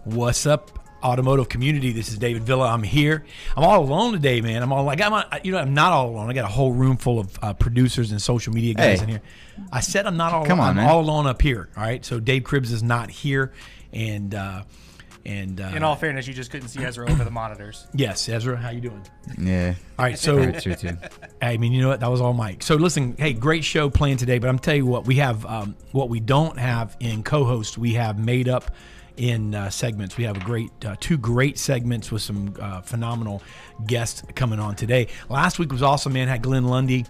What's up, automotive community? This is David Villa. I'm here. I'm all alone today, man. I'm not all alone. I got a whole room full of producers and social media guys in here. I said I'm not all alone. I'm all alone up here. All right. So Dave Cribbs is not here, and in all fairness, you just couldn't see Ezra over the monitors. Yes, Ezra, how you doing? Yeah. All right. So I mean, you know what? That was all Mike. So listen, hey, great show playing today. But I'm telling you what, we have what we don't have in co-host. We have made up in segments. We have two great segments with some phenomenal guests coming on today. Last week was awesome, man. Had Glenn Lundy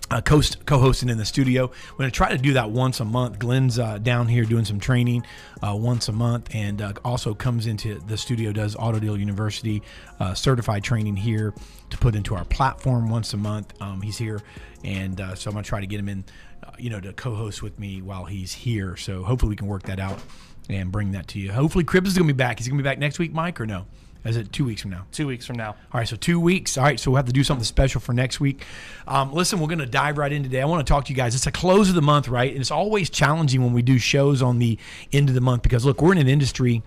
co-hosting in the studio. We're going to try to do that once a month. Glenn's down here doing some training once a month, and also comes into the studio, does Auto Deal University certified training here to put into our platform once a month. He's here, and so I'm going to try to get him in, to co-host with me while he's here. So hopefully we can work that out and bring that to you. Hopefully Cribbs is going to be back. Is he going to be back next week, Mike, or no? Is it 2 weeks from now? 2 weeks from now. All right, so 2 weeks. All right, so we'll have to do something special for next week. Listen, we're going to dive right in today. I want to talk to you guys. It's a close of the month, right? And it's always challenging when we do shows on the end of the month because, look, we're in an industry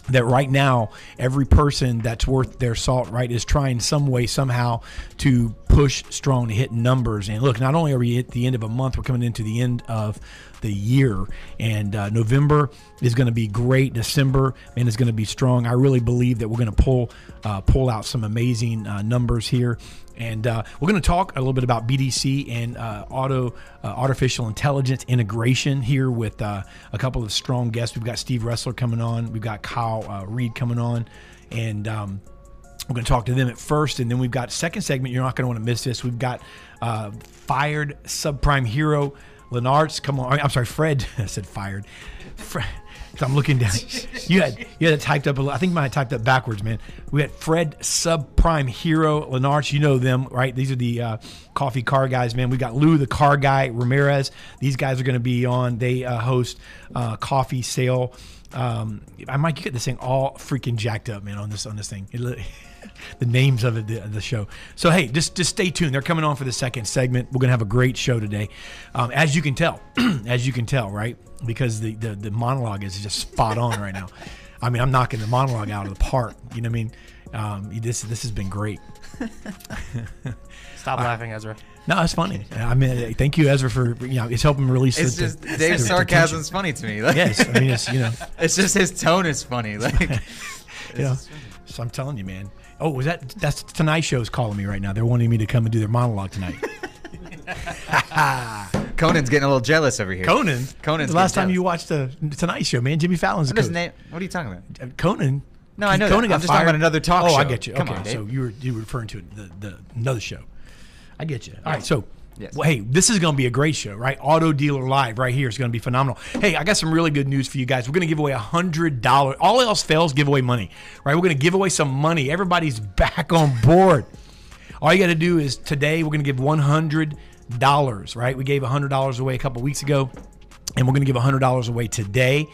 that right now every person that's worth their salt, right, is trying some way, somehow to push strong to hit numbers. And look, not only are we at the end of a month, we're coming into the end of the year, and November is going to be great. December, man, is going to be strong. I really believe that we're going to pull out some amazing numbers here. And we're going to talk a little bit about BDC and artificial intelligence integration here with a couple of strong guests. We've got Steve Roessler coming on. We've got Kyle Read coming on. And we're going to talk to them at first. And then we've got second segment. You're not going to want to miss this. We've got fired Subprime Hero Lennartz. Come on. I'm sorry, Fred. I said fired. Fred. So I'm looking down. You had it typed up. I think mine typed up backwards, man. We had Fred Subprime Hero Lennartz. You know them, right? These are the coffee car guys, man. We got Lou, the car guy, Ramirez. These guys are going to be on. They host Coffee Sale. Mike, you get this thing all freaking jacked up, man, on this thing. The names of it, the show. So hey, just stay tuned. They're coming on for the second segment. We're gonna have a great show today, as you can tell, right? Because the monologue is just spot on right now. I mean, I'm knocking the monologue out of the park. You know what I mean? This has been great. Stop laughing, Ezra. No, it's funny. I mean, thank you, Ezra, for it's helping release. It's just Dave's sarcasm is funny to me. Like, yes, I mean it's just his tone is funny. Like, so I'm telling you, man. Oh, that's Tonight Show's calling me right now. They're wanting me to come and do their monologue tonight. Conan's getting a little jealous over here. Conan's the last time jealous. you watched the Tonight Show, man. Jimmy Fallon's What are you talking about? Conan. No, I know Conan that. I'm got just fired. talking about another talk show. Oh, I get you. Come okay, on, so you were referring to the another show. I get you. All right, so yes. Well, hey, this is going to be a great show, right? Auto Dealer Live right here is going to be phenomenal. Hey, I got some really good news for you guys. We're going to give away $100. All else fails, give away money, right? We're going to give away some money. Everybody's back on board. All you got to do is today we're going to give $100, right? We gave $100 away a couple weeks ago, and we're going to give $100 away today.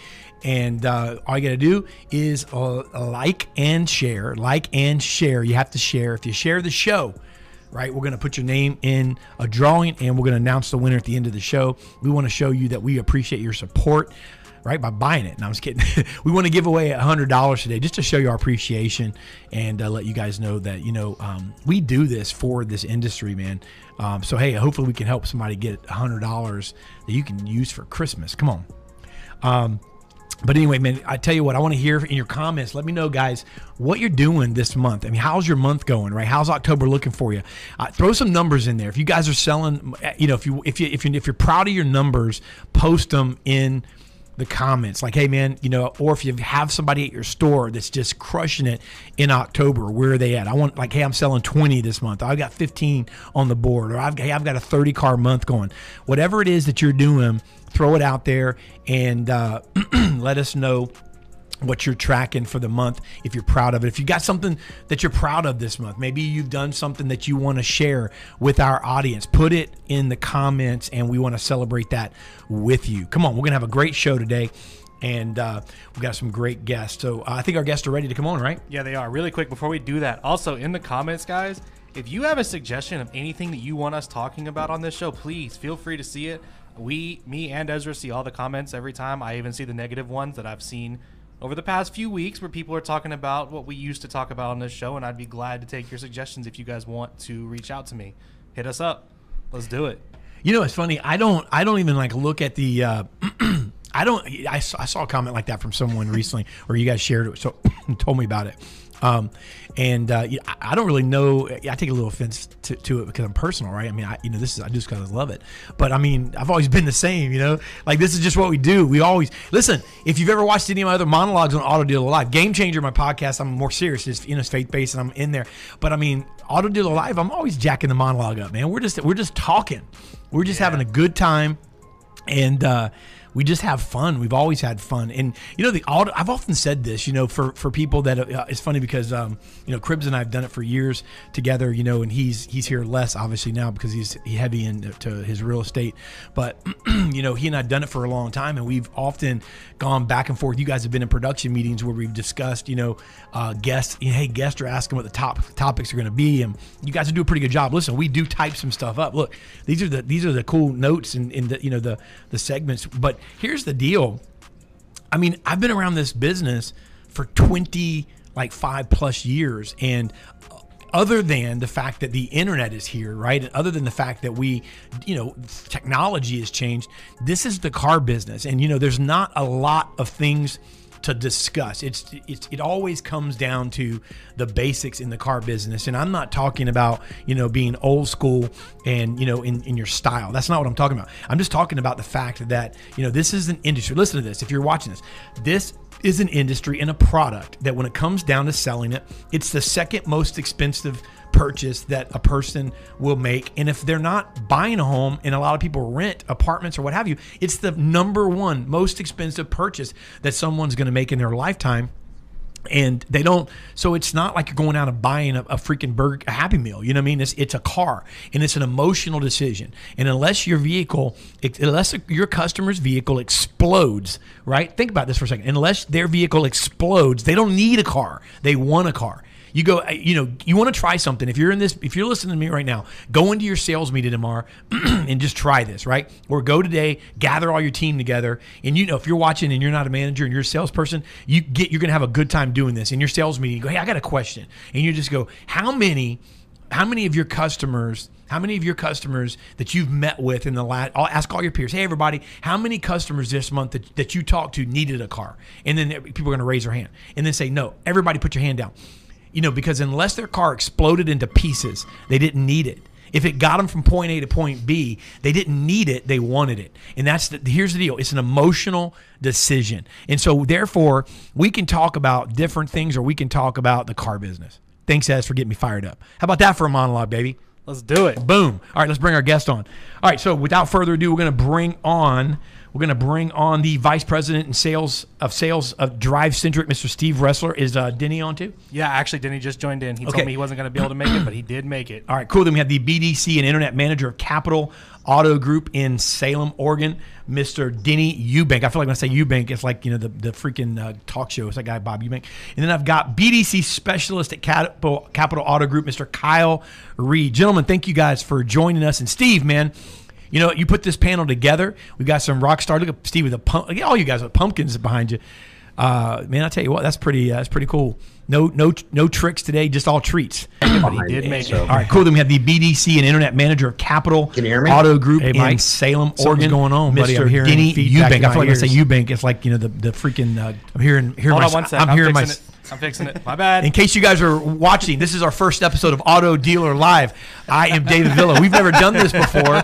And all you got to do is like and share. Like and share. You have to share. If you share the show, right, we're going to put your name in a drawing, and we're going to announce the winner at the end of the show. We want to show you that we appreciate your support, right, by buying it. No, I'm just kidding. We want to give away $100 today just to show you our appreciation and let you guys know that, we do this for this industry, man. So, hey, hopefully we can help somebody get $100 that you can use for Christmas. Come on. But anyway, man, I tell you what, I want to hear in your comments. Let me know, guys, what you're doing this month. I mean, how's your month going, right? How's October looking for you? Throw some numbers in there. If you guys are selling, if you're proud of your numbers, post them in the comments. Like, hey, man, or if you have somebody at your store that's just crushing it in October, where are they at? I want, like, hey, I'm selling 20 this month. I've got 15 on the board, or I've got a 30 car month going. Whatever it is that you're doing, throw it out there and let us know what you're tracking for the month, if you're proud of it. If you got something that you're proud of this month, maybe you've done something that you want to share with our audience, put it in the comments, and we want to celebrate that with you. Come on, we're going to have a great show today, and we've got some great guests. So I think our guests are ready to come on, right? Yeah, they are. Really quick, before we do that, also in the comments, guys, if you have a suggestion of anything that you want us talking about on this show, please feel free to see it. Me and Ezra see all the comments every time. I even see the negative ones that I've seen over the past few weeks where people are talking about what we used to talk about on this show, and I'd be glad to take your suggestions if you guys want to reach out to me. Hit us up. Let's do it. You know, it's funny. I don't even like look at the. I saw a comment like that from someone recently, or you guys shared it, so told me about it. I don't really know. I take a little offense to it because I'm personal, right? I mean, I just because I love it. But I mean, I've always been the same, Like this is just what we do. We always listen. If you've ever watched any of my other monologues on Auto Dealer Live, Game Changer, my podcast, I'm more serious. It's faith based, and I'm in there. But I mean, Auto Dealer Live, I'm always jacking the monologue up, man. We're just talking. We're just having a good time, and we just have fun. We've always had fun. And, I've often said this, for people that it's funny because, Cribbs and I have done it for years together, and he's here less obviously now because he's heavy into his real estate. But, he and I have done it for a long time, and we've often gone back and forth. You guys have been in production meetings where we've discussed, guests, hey, guests are asking what the topics are going to be. And you guys do a pretty good job. Listen, we do type some stuff up. Look, these are the cool notes and the segments. But here's the deal. I mean, I've been around this business for 5 plus years. And other than the fact that the internet is here, right? And other than the fact that technology has changed, this is the car business. And, there's not a lot of things to discuss. It always comes down to the basics in the car business. And I'm not talking about, being old school and, in your style. That's not what I'm talking about. I'm just talking about the fact that, this is an industry. Listen to this. If you're watching this is an industry and a product that when it comes down to selling it, it's the second most expensive purchase that a person will make. And if they're not buying a home, and a lot of people rent apartments or what have you, it's the number one most expensive purchase that someone's going to make in their lifetime. And they don't, so it's not like you're going out and buying a freaking burger, a Happy Meal. You know what I mean? It's a car, and it's an emotional decision. And unless your customer's vehicle explodes, right? Think about this for a second. Unless their vehicle explodes, they don't need a car. They want a car. You go, you want to try something. If you're listening to me right now, go into your sales meeting tomorrow and just try this, right? Or go today, gather all your team together. And if you're watching and you're not a manager and you're a salesperson, you're going to have a good time doing this. In your sales meeting, you go, hey, I got a question. And you just go, how many of your customers that you've met with in the last, I'll ask all your peers, hey, everybody, how many customers this month that you talked to needed a car? And then people are going to raise their hand and then say, no, everybody put your hand down. Because unless their car exploded into pieces, they didn't need it. If it got them from point A to point B, they didn't need it, they wanted it. And here's the deal. It's an emotional decision. And so therefore, we can talk about different things, or we can talk about the car business. Thanks, Ez, for getting me fired up. How about that for a monologue, baby? Let's do it. Boom. All right, let's bring our guest on. All right, so without further ado, we're going to bring on the Vice President in Sales of Drive Centric, Mr. Steve Roessler. Is Denny on too? Yeah, actually, Denny just joined in. He told me he wasn't going to be able to make it, but he did make it. All right, cool. Then we have the BDC and Internet Manager of Capital Auto Group in Salem, Oregon, Mr. Denny Eubank. I feel like when I say Eubank, it's like, the freaking talk show. It's that guy, Bob Eubank. And then I've got BDC Specialist at Capital Auto Group, Mr. Kyle Read. Gentlemen, thank you guys for joining us. And Steve, man, you put this panel together. We've got some rock star. Look at Steve with all you guys with pumpkins behind you. Man, I tell you what, that's pretty cool. No tricks today, just all treats. But he did make it. All right, cool. Then we have the BDC and Internet Manager of Capital Can you hear me? Auto Group Hey, Mike. in Salem, Something's Oregon. going on, buddy. Mr. I'm hearing Denny feedback Eubank. in I feel like my when I say ears. Eubank, it's like the freaking. I'm hearing Hold on one second. I'm hearing I'm fixing it. My bad. In case you guys are watching, this is our first episode of Auto Dealer Live. I am David Villa. We've never done this before,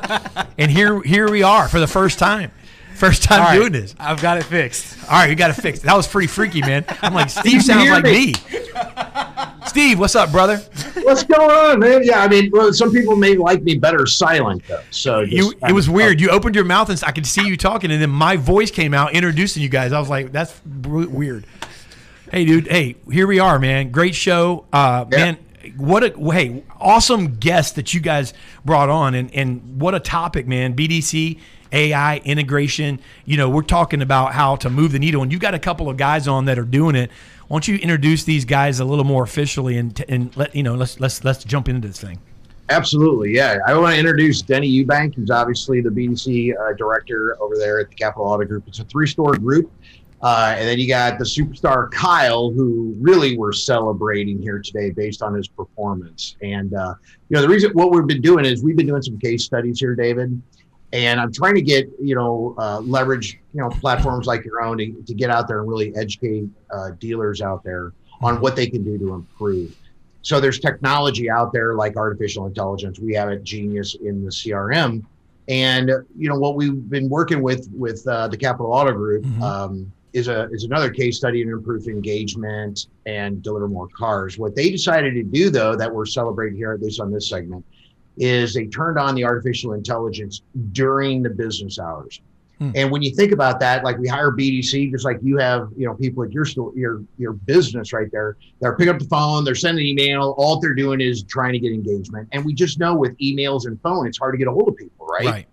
and here we are for the first time. First time doing this. I've got it fixed. All right, you got it fixed. That was pretty freaky, man. I'm like, Steve sounds like me. Steve, what's up, brother? What's going on, man? Yeah, I mean, well, some people may like me better silent, though. So it was weird. You opened your mouth and I could see you talking, and then my voice came out introducing you guys. I was like, that's weird. Hey, dude. Hey, here we are, man. Great show. Man, hey, awesome guest that you guys brought on, and what a topic, man. BDC, AI, integration. We're talking about how to move the needle, and you got a couple of guys on that are doing it. Why don't you introduce these guys a little more officially and let let's jump into this thing. Absolutely, yeah. I want to introduce Denny Eubank, who's obviously the BDC director over there at the Capital Auto Group. It's a 3-store group. And then you got the superstar Kyle, who really we're celebrating here today based on his performance. And, the reason what we've been doing is we've been doing some case studies here, David. And I'm trying to get, leverage, platforms like your own to get out there and really educate dealers out there on what they can do to improve. So there's technology out there like artificial intelligence. We have it Genius in the CRM. And, what we've been working with the Capital Auto Group is another case study in improve engagement and deliver more cars. What they decided to do, though, that we're celebrating here, at least on this segment, is they turned on the artificial intelligence during the business hours. And when you think about that, like we hire BDC, just like you have, people at your business right there, they're picking up the phone, they're sending an email, all they're doing is trying to get engagement. And we just know with emails and phone, it's hard to get a hold of people, right?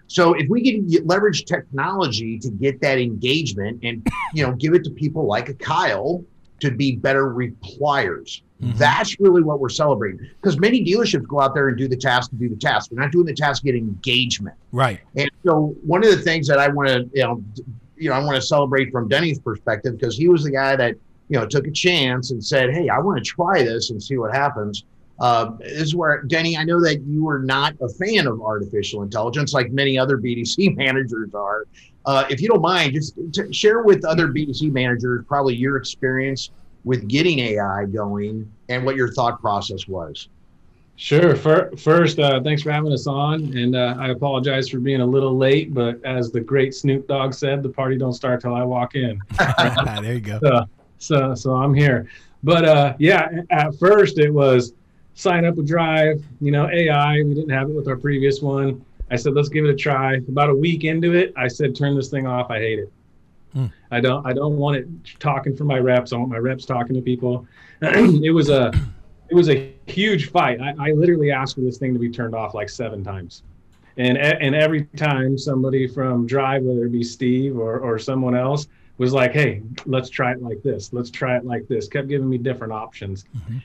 So if we can leverage technology to get that engagement and, give it to people like a Kyle to be better repliers, that's really what we're celebrating. Because many dealerships go out there and do the task to do the task. They're not doing the task to get engagement. Right. And so one of the things that I want to, I want to celebrate from Denny's perspective, because he was the guy that, took a chance and said, hey, I want to try this and see what happens. This is where, Denny, I know that you are not a fan of artificial intelligence like many other BDC managers are. If you don't mind, just share with other BDC managers probably your experience with getting AI going and what your thought process was. Sure. First, thanks for having us on. And I apologize for being a little late, but as the great Snoop Dogg said, the party don't start till I walk in. There you go. So I'm here. But at first it was sign up with Drive, AI. We didn't have it with our previous one. I said, let's give it a try. About a week into it, I said, turn this thing off. I hate it. I don't want it talking for my reps. I want my reps talking to people. It was a huge fight. I literally asked for this thing to be turned off like 7 times. And every time somebody from Drive, whether it be Steve or someone else, was like, hey, let's try it like this. Let's try it like this. Kept giving me different options.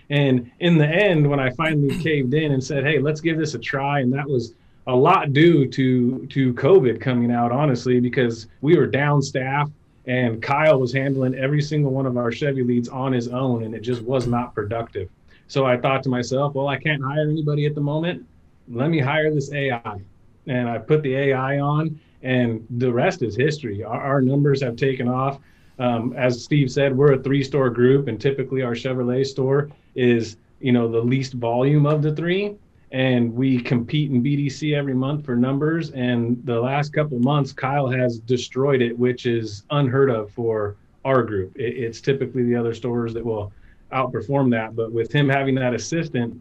And in the end, when I finally caved in and said, hey, let's give this a try. And that was a lot due to COVID coming out, honestly, because we were down staff and Kyle was handling every single one of our Chevy leads on his own, and it just was not productive. So I thought to myself, well, I can't hire anybody at the moment. Let me hire this AI. And I put the AI on, and the rest is history. Our numbers have taken off. As Steve said, we're a 3-store group, and typically our Chevrolet store is, the least volume of the 3. And we compete in BDC every month for numbers. And the last couple of months, Kyle has destroyed it, which is unheard of for our group. It's typically the other stores that will outperform that. But with him having that assistant,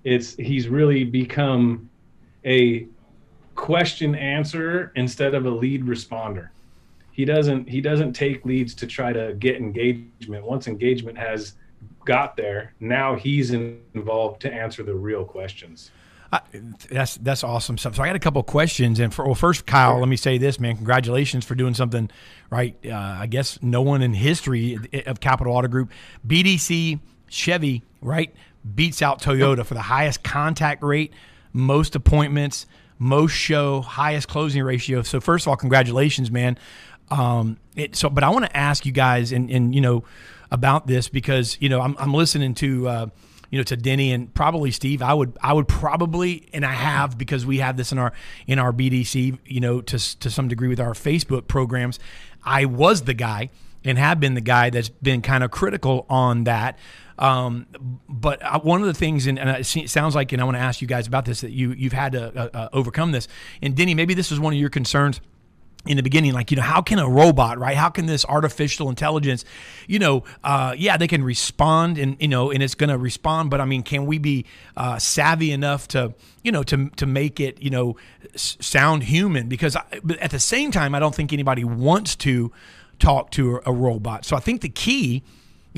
he's really become a question answer instead of a lead responder. He doesn't take leads to try to get engagement. Once engagement has got there, now he's involved to answer the real questions. That's awesome stuff. So I got a couple of questions, and first, Kyle, let me say this, man. Congratulations for doing something right. I guess no one in history of Capital Auto Group, BDC, Chevy, right, beats out Toyota for the highest contact rate, most appointments, most show, highest closing ratio. So first of all, congratulations, man. But I want to ask you guys, and about this, because I'm listening to to Denny and probably Steve. I would probably, and I have, because we have this in our BDC, to some degree with our Facebook programs. I was the guy and have been the guy that's been kind of critical on that. But one of the things, and it sounds like, and I want to ask you guys about this, that you've had to overcome this. And Denny, maybe this was one of your concerns in the beginning, like, how can a robot, right? How can this artificial intelligence, they can respond and it's going to respond, but I mean, can we be savvy enough to make it, sound human? Because at the same time, I don't think anybody wants to talk to a robot. So I think the key,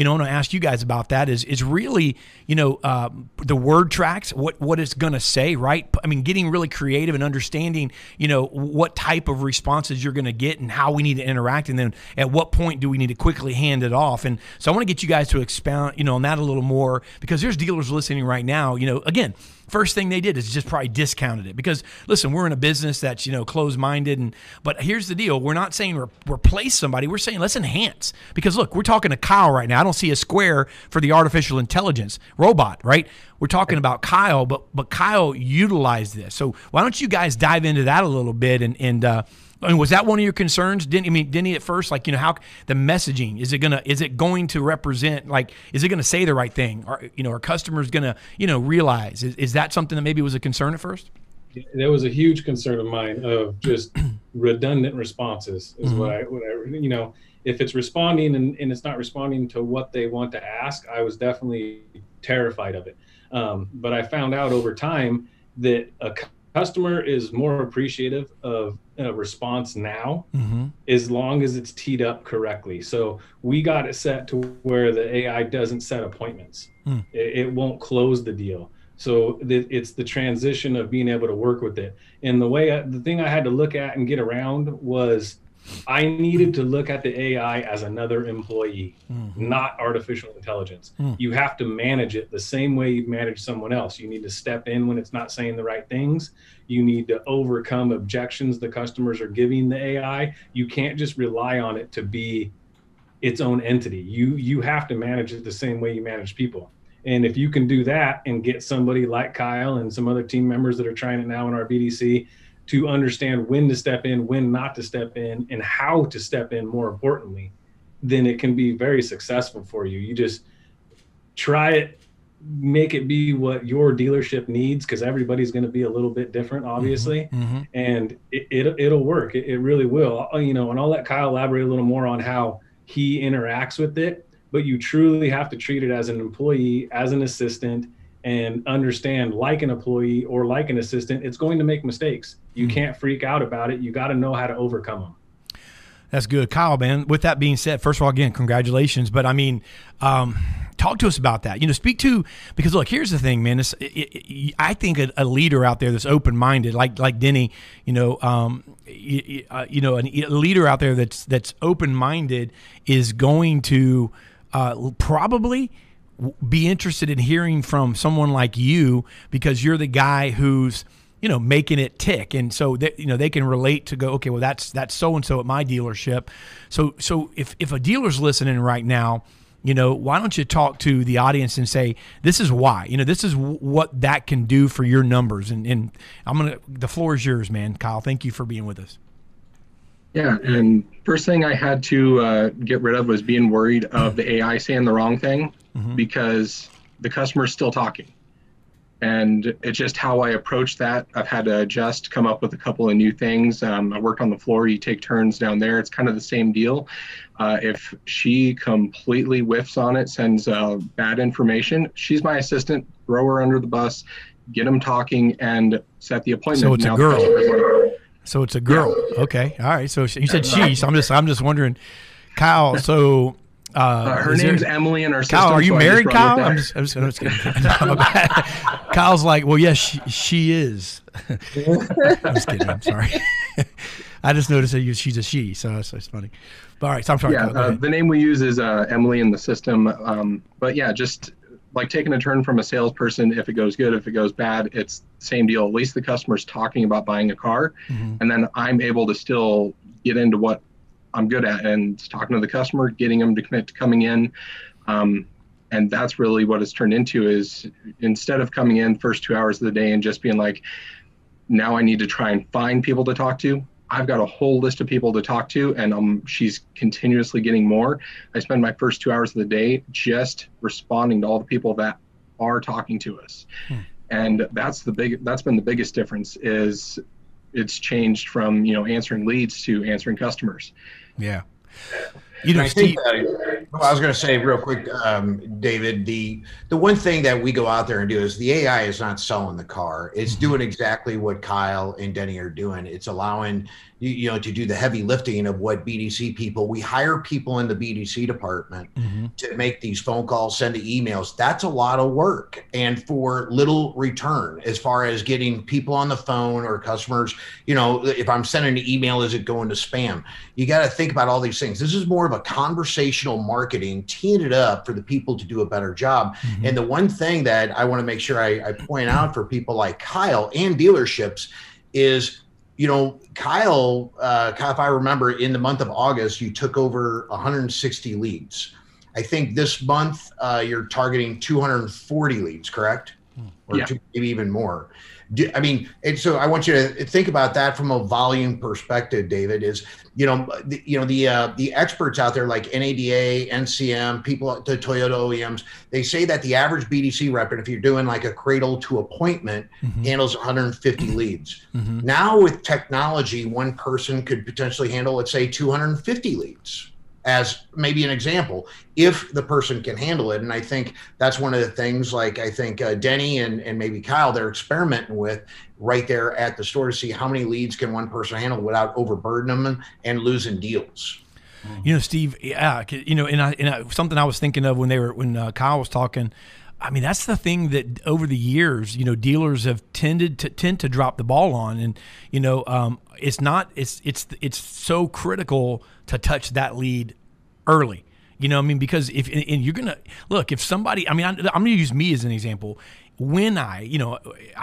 I want to ask you guys about that, is really, the word tracks, what it's going to say, right? I mean, getting really creative and understanding, what type of responses you're going to get and how we need to interact. And then at what point do we need to quickly hand it off? And so I want to get you guys to expound, on that a little more, because there's dealers listening right now, again, first thing they did is just probably discounted it because listen, we're in a business that's, closed-minded, but here's the deal. We're not saying replace somebody. We're saying let's enhance, because look, we're talking to Kyle right now. I don't see a square for the artificial intelligence robot, right? We're talking about Kyle, but Kyle utilized this. So why don't you guys dive into that a little bit? And was that one of your concerns? Denny at first, like, how the messaging, is it going to represent, like, is it going to say the right thing? Are customers going to, realize? Is that something that maybe was a concern at first? That was a huge concern of mine, of just redundant responses is what I if it's responding and it's not responding to what they want to ask, I was definitely terrified of it. But I found out over time that a customer is more appreciative of a response now, as long as it's teed up correctly. So we got it set to where the AI doesn't set appointments. It won't close the deal. So it's the transition of being able to work with it. And the thing I had to look at and get around was I needed to look at the AI as another employee, not artificial intelligence. You have to manage it the same way you manage someone else. You need to step in when it's not saying the right things. You need to overcome objections the customers are giving the AI. You can't just rely on it to be its own entity. You have to manage it the same way you manage people. And if you can do that and get somebody like Kyle and some other team members that are trying it now in our BDC to understand when to step in, when not to step in, and how to step in, more importantly, then it can be very successful for you. You just try it, make it be what your dealership needs, because everybody's going to be a little bit different, obviously, and it'll work. It really will. And I'll let Kyle elaborate a little more on how he interacts with it, but you truly have to treat it as an employee, as an assistant, and understand, like an employee or like an assistant, it's going to make mistakes. You can't freak out about it. You got to know how to overcome them. That's good. Kyle, man, with that being said, first of all, again, congratulations. But talk to us about that. Speak to, because look, here's the thing, man. I think a leader out there that's open-minded, like Denny, a leader out there that's open-minded is going to probably be interested in hearing from someone like you, because you're the guy who's making it tick, and so they can relate to go, okay, well that's so and so at my dealership. So if a dealer's listening right now, why don't you talk to the audience and say, this is why, this is what that can do for your numbers, and the floor is yours, man. Kyle, thank you for being with us. Yeah, and first thing I had to get rid of was being worried of the AI saying the wrong thing, because the customer's still talking. And it's just how I approach that. I've had to adjust, come up with a couple of new things. I worked on the floor. You take turns down there. It's kind of the same deal. If she completely whiffs on it, sends bad information, she's my assistant, throw her under the bus, get them talking, and set the appointment. So it's a girl. So it's a girl. Yeah. Okay. All right. So you said she. So I'm just wondering, Kyle. So her name's Emily, and our system. Kyle, are you married, Kyle? I'm just kidding. Kyle's like, well, yes, she is. I'm just kidding. I'm sorry. I just noticed that she's a she, so it's funny. But all right. So I'm sorry. Yeah. The name we use is Emily in the system. But yeah, just like taking a turn from a salesperson. If it goes good, if it goes bad, it's the same deal. At least the customer's talking about buying a car, and then I'm able to still get into what I'm good at, and talking to the customer, getting them to commit to coming in. And that's really what it's turned into, is instead of coming in first 2 hours of the day and just being like, now I need to try and find people to talk to, I've got a whole list of people to talk to, and she's continuously getting more. I spend my first 2 hours of the day just responding to all the people that are talking to us. And that's been the biggest difference, is it's changed from, answering leads to answering customers. Yeah. Steve, I was going to say real quick, David, the one thing that we go out there and do is the AI is not selling the car. It's doing exactly what Kyle and Denny are doing. It's allowing to do the heavy lifting of what BDC people. We hire people in the BDC department to make these phone calls, send the emails. That's a lot of work, and for little return as far as getting people on the phone or customers. If I'm sending an email, is it going to spam? You got to think about all these things. This is more of a conversational marketing, teeing it up for the people to do a better job. And the one thing that I want to make sure I point out for people like Kyle and dealerships is, Kyle, if I remember, in the month of August, you took over 160 leads. I think this month you're targeting 240 leads, correct? Or maybe even more. And so I want you to think about that from a volume perspective, David, is, the experts out there like NADA, NCM, people, the Toyota OEMs, they say that the average BDC rep, and if you're doing like a cradle to appointment, handles 150 leads. Now with technology, one person could potentially handle, let's say, 250 leads, as maybe an example, if the person can handle it. And I think that's one of the things, like I think Denny and maybe Kyle, they're experimenting with right there at the store to see how many leads can one person handle without overburdening them and losing deals. Steve, something I was thinking of when Kyle was talking. I mean, that's the thing that over the years, dealers have tend to drop the ball on, and it's so critical to touch that lead early. Because if somebody, I'm going to use me as an example. When I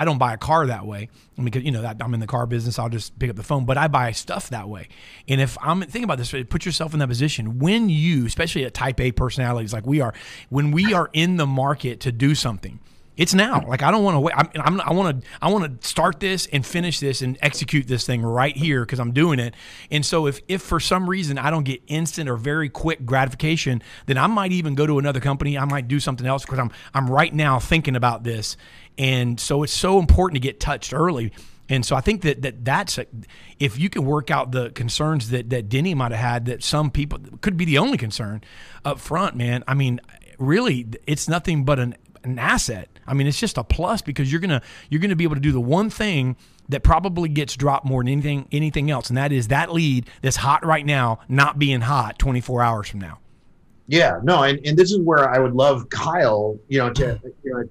don't buy a car that way, because I'm in the car business, I'll just pick up the phone, but I buy stuff that way. And if I'm thinking about this, put yourself in that position when you, especially at type A personalities like we are, when we are in the market to do something, it's now. Like, I don't want to wait. I want to start this and finish this and execute this thing right here because I'm doing it. And so if for some reason I don't get instant or very quick gratification, then I might even go to another company. I might do something else because I'm right now thinking about this. And so it's so important to get touched early. And so I think that's if you can work out the concerns that Denny might have had, that some people could be the only concern up front, man. I mean, really, it's nothing but an asset. I mean, it's just a plus because you're gonna be able to do the one thing that probably gets dropped more than anything else, and that is that lead that's hot right now not being hot 24 hours from now. Yeah, no, and this is where I would love Kyle, to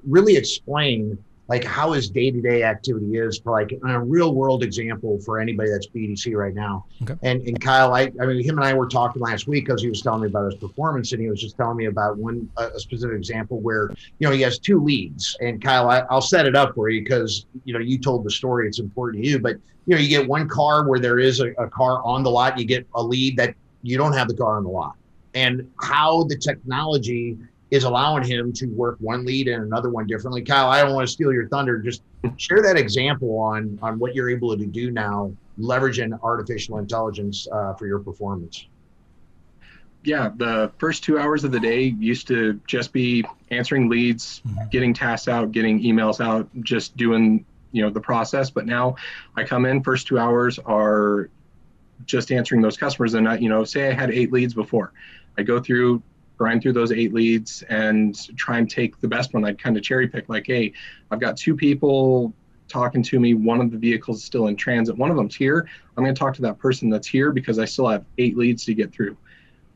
really explain like how his day-to-day activity is, for like a real world example for anybody that's BDC right now. Okay. And Kyle, I mean, him and I were talking last week because he was telling me about his performance, and he was just telling me about a specific example where, he has 2 leads. And Kyle, I'll set it up for you because, you told the story, it's important to you, but you get one car where there is a car on the lot, you get a lead that you don't have the car on the lot, and how the technology is allowing him to work one lead and another one differently. Kyle, I don't want to steal your thunder. Just share that example on what you're able to do now, leveraging artificial intelligence for your performance. Yeah, the first 2 hours of the day used to just be answering leads, getting tasks out, getting emails out, just doing, the process. But now I come in, first 2 hours are just answering those customers. And say I had 8 leads before. I go through, grind through those 8 leads and try and take the best one. I'd kind of cherry pick, like, hey, I've got 2 people talking to me. One of the vehicles is still in transit. One of them's here. I'm going to talk to that person that's here because I still have 8 leads to get through.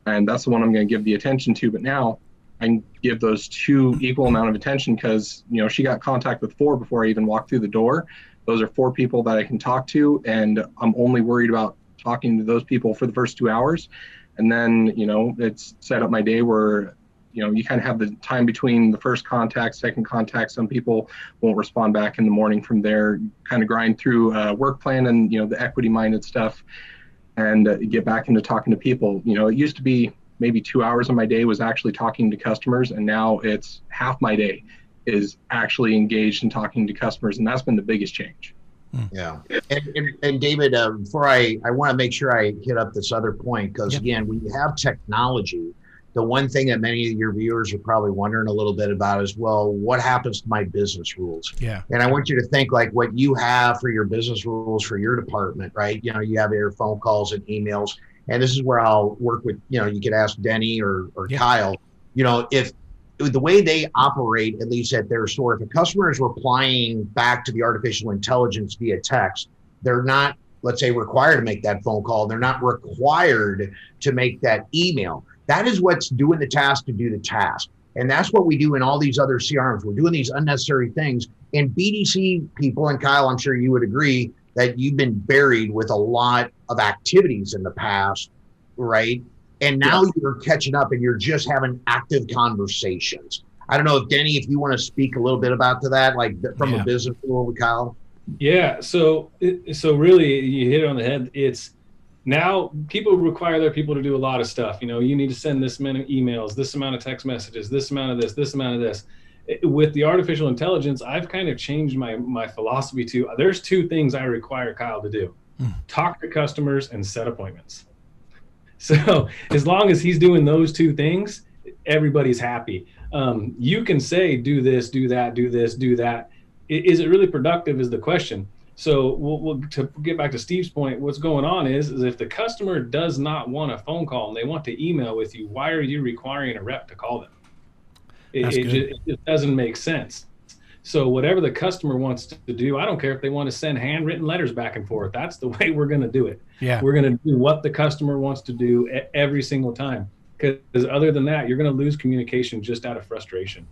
And that's the one I'm going to give the attention to. But now I can give those 2 equal amount of attention because, she got contact with 4 before I even walked through the door. Those are 4 people that I can talk to. And I'm only worried about talking to those people for the first 2 hours. And then, it's set up my day where, you kind of have the time between the first contact, second contact. Some people won't respond back in the morning. From there, kind of grind through work plan and, the equity minded stuff and get back into talking to people. It used to be maybe 2 hours of my day was actually talking to customers. And now it's half my day is actually engaged in talking to customers. And that's been the biggest change. Yeah. And David, before I want to make sure I hit up this other point, because again, when you have technology, the one thing that many of your viewers are probably wondering a little bit about is, well, what happens to my business rules? Yeah. And I want you to think like what you have for your business rules for your department, right? You have your phone calls and emails. And this is where I'll work with, you could ask Denny or Kyle, if the way they operate, at least at their store, if a customer is replying back to the artificial intelligence via text, they're not let's say, required to make that phone call. They're not required to make that email. That is what's doing the task to do the task. And that's what we do in all these other CRMs. We're doing these unnecessary things. And BDC people, and Kyle, I'm sure you would agree that you've been buried with a lot of activities in the past, right? And now you're catching up and you're just having active conversations. I don't know if Denny, if you want to speak a little bit about to that, like from a business world with Kyle. Yeah. So really you hit it on the head. It's now people require their people to do a lot of stuff. You know, you need to send this many emails, this amount of text messages, this amount of this amount of this. With the artificial intelligence, I've kind of changed my philosophy to, there's two things I require Kyle to do: talk to customers and set appointments. So as long as he's doing those two things, everybody's happy. You can say, do this, do that, do this, do that. Is it really productive is the question. So we'll to get back to Steve's point, what's going on is if the customer does not want a phone call and they want to email with you, why are you requiring a rep to call them? It just doesn't make sense. So whatever the customer wants to do, I don't care if they want to send handwritten letters back and forth. That's the way we're going to do it. Yeah. We're going to do what the customer wants to do every single time. Because other than that, you're going to lose communication just out of frustration.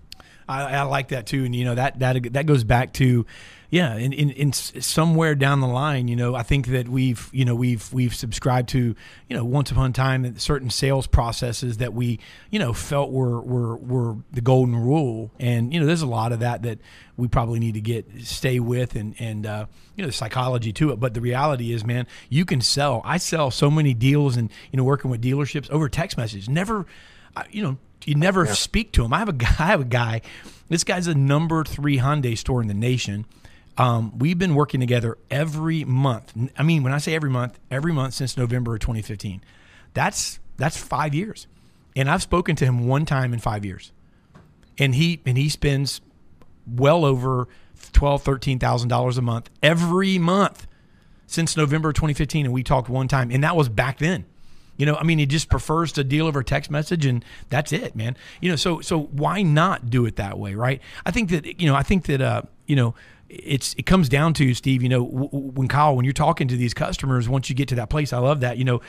I like that too, and you know that goes back to, in somewhere down the line, you know, I think that we've subscribed to, you know, once upon a time certain sales processes that we, you know, felt were the golden rule, and you know, there's a lot of that we probably need to stay with, and you know, the psychology to it. But the reality is, man, you can sell. I sell so many deals, and you know, working with dealerships over text message. Never, you know. You never speak to him. I have a guy. This guy's a number 3 Hyundai store in the nation. We've been working together every month. I mean, when I say every month since November of 2015. That's 5 years. And I've spoken to him one time in 5 years. And he spends well over $12,000-$13,000 a month every month since November of 2015, and we talked one time, and that was back then. You know, I mean, he just prefers to deal over text message, and that's it, man. You know, so why not do it that way, right? I think that, you know, it comes down to, Steve, you know, when you're talking to these customers, once you get to that place, I love that, you know,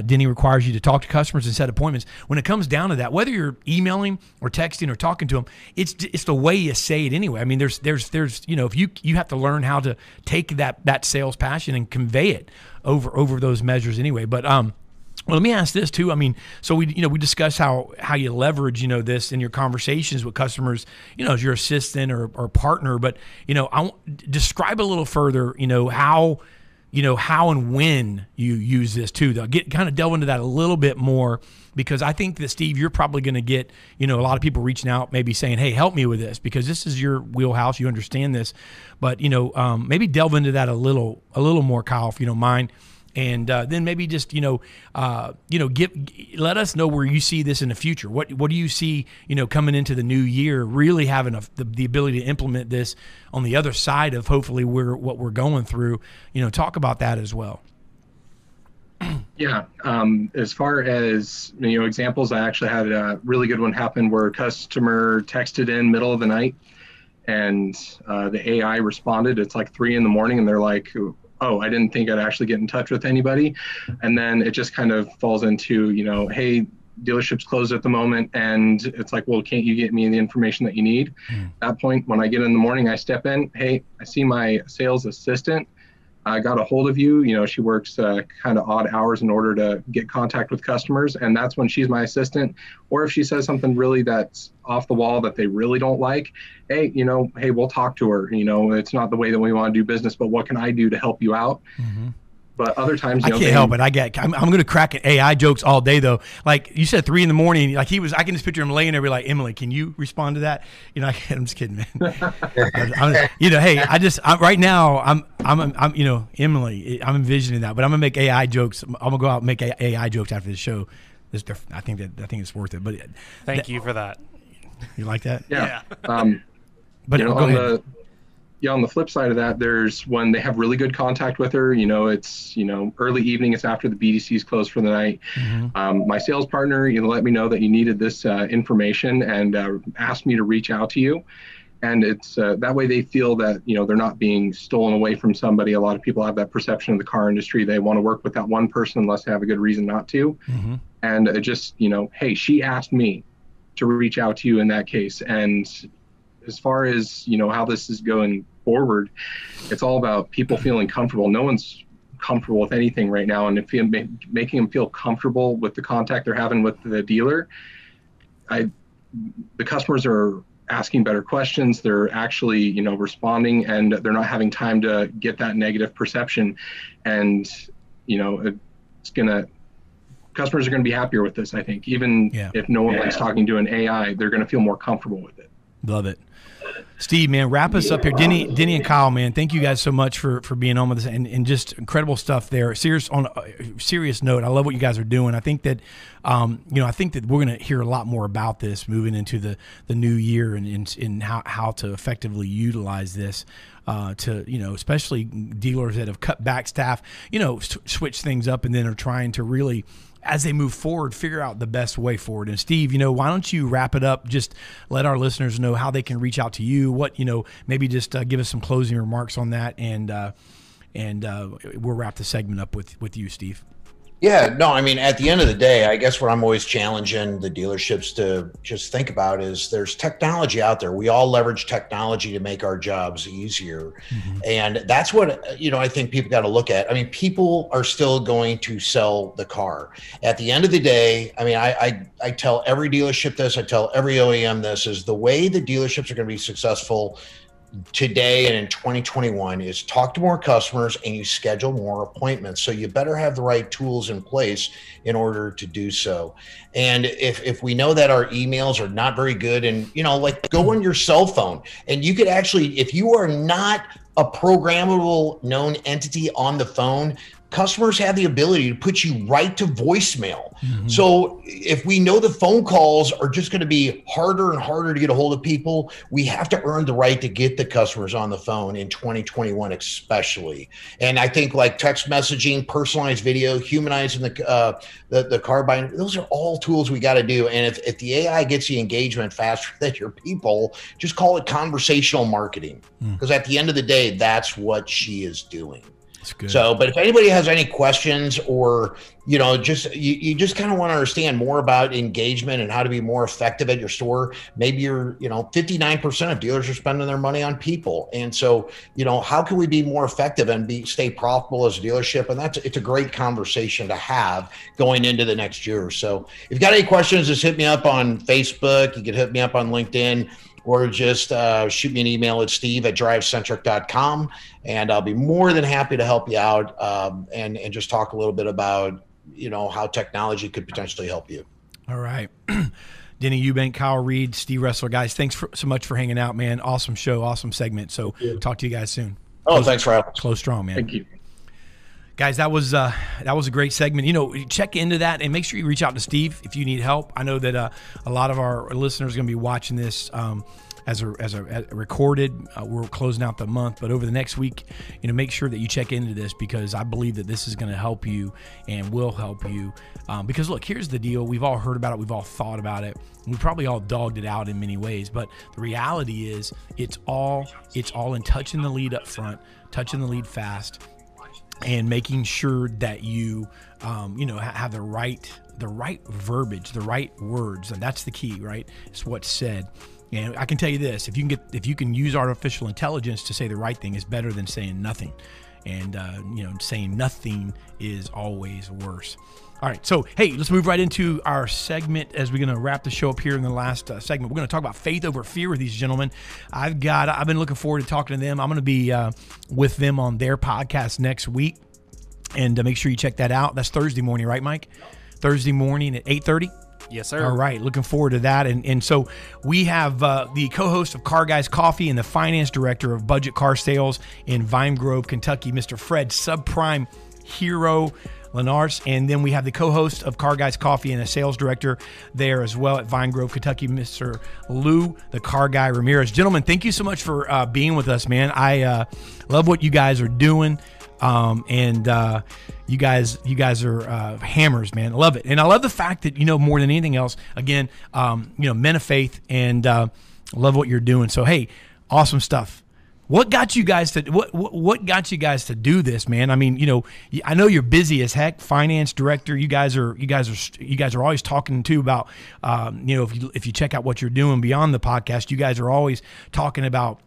Denny requires you to talk to customers and set appointments. When it comes down to that, whether you're emailing or texting or talking to them, it's the way you say it anyway. I mean, there's you know, if you have to learn how to take that sales passion and convey it over those measures anyway. But well, let me ask this too. I mean, so we discussed how you leverage, you know, this in your conversations with customers, you know, as your assistant or partner. But you know, describe a little further, you know, how and when you use this too. Kind of delve into that a little bit more, because I think that, Steve, you're probably going to get, you know, a lot of people reaching out, maybe saying, "Hey, help me with this," because this is your wheelhouse. You understand this, but you know, maybe delve into that a little more, Kyle, if you don't mind. And then maybe just let us know where you see this in the future. What do you see, you know, coming into the new year, really having the ability to implement this on the other side of hopefully what we're going through. You know, talk about that as well. Yeah, as far as, you know, examples, I actually had a really good one happen where a customer texted in middle of the night, and the AI responded. It's like 3 a.m, and they're like, oh, I didn't think I'd actually get in touch with anybody. And then it just kind of falls into, you know, hey, dealership's closed at the moment. And it's like, well, can't you get me the information that you need? At that point, when I get in the morning, I step in, hey, I see my sales assistant. I got a hold of you. You know, she works kind of odd hours in order to get contact with customers. And that's when she's my assistant. Or if she says something really that's off the wall that they really don't like, hey, you know, hey, we'll talk to her. You know, it's not the way that we want to do business, but what can I do to help you out? Mm-hmm. But other times, you I can't help it. I'm going to crack AI jokes all day though. Like you said, 3 a.m, like I can just picture him laying there, be like, Emily, can you respond to that? You know, I'm just kidding, man. You know, hey, right now, I'm, you know, Emily, I'm envisioning that, but I'm gonna make AI jokes. I'm gonna go out and make AI jokes after the show. I think it's worth it. But thank you for that. You like that? Yeah. But you know, go ahead. On the flip side of that, there's when they have really good contact with her, you know, it's, you know, early evening, it's after the BDC's closed for the night. Mm-hmm. My sales partner, you know, let me know that you needed this information and asked me to reach out to you. And it's that way they feel that, they're not being stolen away from somebody. A lot of people have that perception of the car industry. They want to work with that one person unless they have a good reason not to. Mm-hmm. And it just, hey, she asked me to reach out to you in that case. And as far as, how this is going forward, it's all about people feeling comfortable. No one's comfortable with anything right now. And if you're making them feel comfortable with the contact they're having with the dealer, the customers are asking better questions. They're actually, responding, and they're not having time to get that negative perception. And, customers are going to be happier with this, I think. Even if no one likes talking to an AI, they're going to feel more comfortable with it. Love it. Steve, man, wrap us up here. Denny and Kyle, man, thank you guys so much for being on with us, and just incredible stuff there. On a serious note, I love what you guys are doing. I think that, I think that we're going to hear a lot more about this moving into the new year, and how to effectively utilize this to, especially dealers that have cut back staff, switch things up, and then are trying to really, as they move forward, figure out the best way forward. And Steve, why don't you wrap it up? Just let our listeners know how they can reach out to you. What, maybe just give us some closing remarks on that, and we'll wrap the segment up with you, Steve. Yeah, no, I mean, at the end of the day, I guess what I'm always challenging the dealerships to just think about is there's technology out there. We all leverage technology to make our jobs easier. Mm-hmm. And that's what, I think people got to look at. I mean, people are still going to sell the car. At the end of the day, I mean, I tell every dealership this, I tell every OEM this, is the way the dealerships are going to be successful today and in 2021 is talk to more customers and you schedule more appointments. So you better have the right tools in place in order to do so. And if we know that our emails are not very good, and go on your cell phone, and you could actually, if you are not a programmable known entity on the phone, customers have the ability to put you right to voicemail. Mm-hmm. So if we know the phone calls are just going to be harder and harder to get a hold of people, we have to earn the right to get the customers on the phone in 2021, especially. And I think like text messaging, personalized video, humanizing the car buying, those are all tools we got to do. And if the AI gets the engagement faster than your people, just call it conversational marketing. Because at the end of the day, that's what she is doing. So, but if anybody has any questions, or, you just kind of want to understand more about engagement and how to be more effective at your store, maybe you're, 59% of dealers are spending their money on people. And so, how can we be more effective and stay profitable as a dealership? And it's a great conversation to have going into the next year. So if you've got any questions, just hit me up on Facebook. You can hit me up on LinkedIn, or just shoot me an email at steve@drivecentric.com, and I'll be more than happy to help you out, and just talk a little bit about, how technology could potentially help you. All right. Denny Eubank, Kyle Read, Steve Roessler. Guys, thanks so much for hanging out, man. Awesome show, awesome segment. So talk to you guys soon. Thanks for having us. Close strong, man. Thank you. Guys, that was a great segment. Check into that and make sure you reach out to Steve if you need help. I know that a lot of our listeners are going to be watching this as a recorded. We're closing out the month, but over the next week, make sure that you check into this, because I believe that this is going to help you and will help you. Because look, here's the deal: we've all heard about it, we've all thought about it, and we probably all dogged it out in many ways. But the reality is, it's all in touching the lead up front, touching the lead fast, and making sure that you, have the right verbiage, the right words, and that's the key, right? It's what's said. And I can tell you this: if you can use artificial intelligence to say the right thing, is better than saying nothing. And saying nothing is always worse. All right, so hey, let's move right into our segment as we're going to wrap the show up here in the last segment. We're going to talk about faith over fear with these gentlemen. I've been looking forward to talking to them. I'm going to be with them on their podcast next week, and make sure you check that out. That's Thursday morning, right, Mike? Thursday morning at 8:30. Yes, sir. All right, looking forward to that. And so we have the co-host of Car Guys Coffee and the finance director of Budget Car Sales in Vine Grove, Kentucky, Mr. Fred Subprime Hero Lennartz. And then we have the co-host of Car Guys Coffee and a sales director there as well at Vine Grove, Kentucky, Mr. Lou, the car guy Ramirez. Gentlemen, thank you so much for being with us, man. I love what you guys are doing. You guys are hammers, man. I love it. And I love the fact that, more than anything else, again, men of faith, and love what you're doing. So, hey, Awesome stuff. What got you guys to what got you guys to do this, man? I mean, I know you're busy as heck, finance director. You guys are always talking too about, if you check out what you're doing beyond the podcast, you guys are always talking about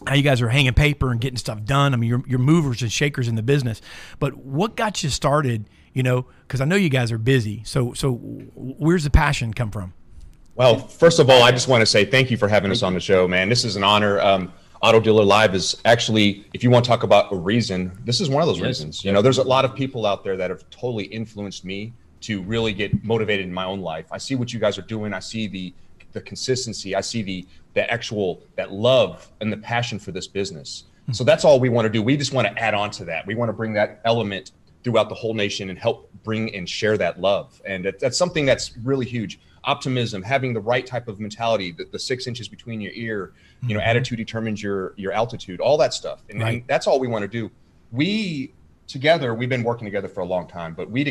how you guys are hanging paper and getting stuff done. I mean, you're movers and shakers in the business. But what got you started? Because I know you guys are busy. So where's the passion come from? Well, first of all, I just want to say thank you for having us on the show, man. This is an honor. Auto Dealer Live is actually, if you want to talk about a reason, this is one of those reasons. There's a lot of people out there that have totally influenced me to really get motivated in my own life. I see what you guys are doing. I see the consistency. I see that love and the passion for this business. So that's all we want to do. We just want to add on to that. We want to bring that element throughout the whole nation and help bring and share that love. And that's something that's really huge. Optimism, having the right type of mentality, the 6 inches between your ear, attitude determines your altitude, all that stuff. And that's all we want to do. We've been working together for a long time, but we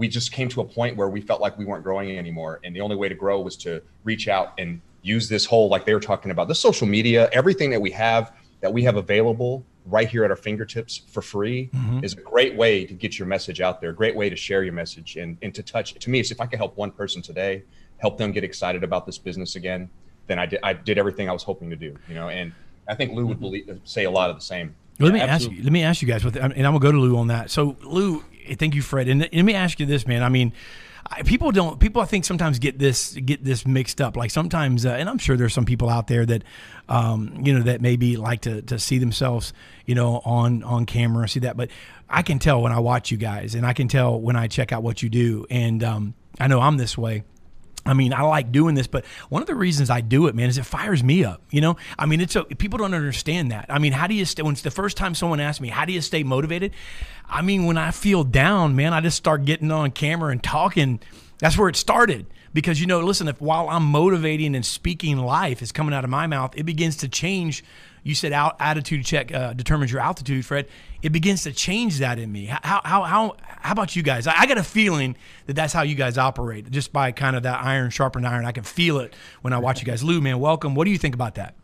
just came to a point where we felt like we weren't growing anymore. And the only way to grow was to reach out and use this whole, like they were talking about, the social media, everything that we have available right here at our fingertips for free is a great way to get your message out there, a great way to share your message and to touch. To me, it's if I can help one person today, help them get excited about this business again, then I did everything I was hoping to do, and I think Lou would say a lot of the same. Let me ask you guys, and I'm gonna go to Lou on that. So Lou, thank you, Fred. And let me ask you this, man. I mean, people I think sometimes get this mixed up. Like sometimes, and I'm sure there's some people out there that, that maybe like to see themselves, on camera, see that. But I can tell when I watch you guys, and I can tell when I check out what you do. And I know I'm this way. I mean, I like doing this, but one of the reasons I do it, man, is it fires me up. I mean, people don't understand that. I mean, how do you stay? When it's the first time someone asked me, how do you stay motivated? I mean, when I feel down, man, I just start getting on camera and talking. That's where it started. Because, listen, while I'm motivating and speaking life is coming out of my mouth, it begins to change. You said attitude check determines your altitude, Fred. It begins to change that in me. How about you guys? I got a feeling that that's how you guys operate, just by kind of that iron sharpened iron. I can feel it when I watch you guys. Lou, man, welcome. What do you think about that?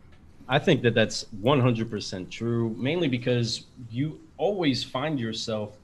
I think that that's 100% true, mainly because you always find yourself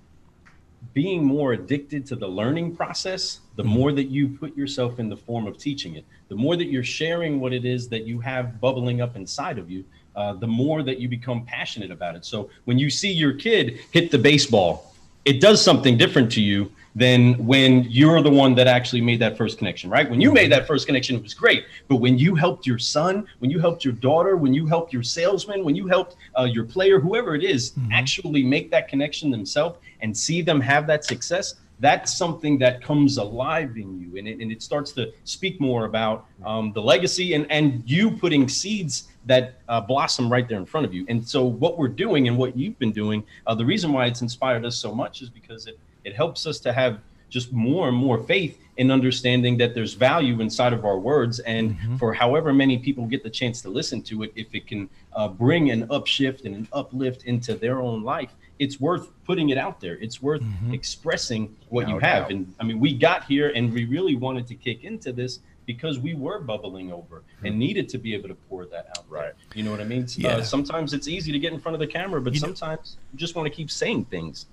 being more addicted to the learning process, the more that you put yourself in the form of teaching it, the more that you're sharing what it is that you have bubbling up inside of you, the more that you become passionate about it. So when you see your kid hit the baseball, it does something different to you than when you're the one that actually made that first connection, right? When you made that first connection, it was great. But when you helped your son, when you helped your daughter, when you helped your salesman, when you helped your player, whoever it is, actually make that connection themselves and see them have that success, that's something that comes alive in you. And it starts to speak more about the legacy and you putting seeds that blossom right there in front of you. And so what we're doing and what you've been doing, the reason why it's inspired us so much is because it helps us to have just more and more faith in understanding that there's value inside of our words. And for however many people get the chance to listen to it, if it can bring an upshift and an uplift into their own life, it's worth putting it out there. It's worth expressing what you have. And I mean, we got here and we really wanted to kick into this because we were bubbling over and needed to be able to pour that out. Right. You know what I mean? Sometimes it's easy to get in front of the camera, but sometimes you just want to keep saying things.